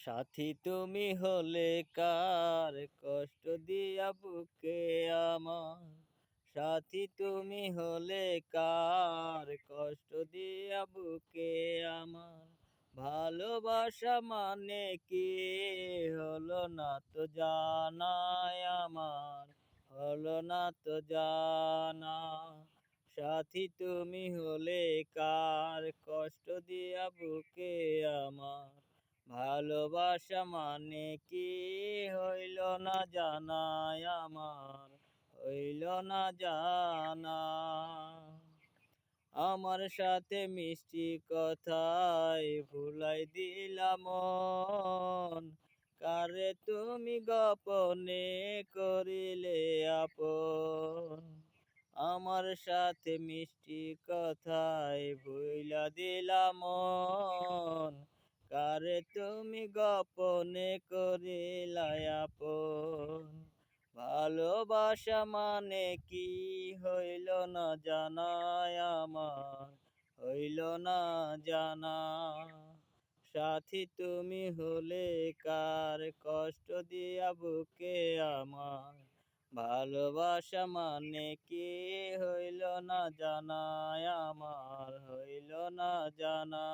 সাথী তুমি হলে কার, কষ্ট দিয়া বুকে আমার। সাথী তুমি হলে কার, কষ্ট দিয়া বুকে আমার। ভালোবাসা মানে কি হলো না তো জানাই আমার, হলো না তো জানা। সাথী তুমি হলে কার, কষ্ট দিয়া বুকে আমার। ভালোবাসা মানে কি হইল না জানাই আমার, হইল না জানা। আমার সাথে মিষ্টি কথায় ভুলাই দিলা মন, কারে তুমি গোপনে করিলে আপন। আমার সাথে মিষ্টি কথায় ভুইলা দিলা মন, কারে তুমি গোপনে করিলা আপন। ভালোবাসা মানে কি হইল না জানাই আমার, হইল না জানা। সাথী তুমি হলে কার, কষ্ট দিয়া বুকে আমার। ভালোবাসা মানে কি হইল না জানাই আমার, হইল না জানা।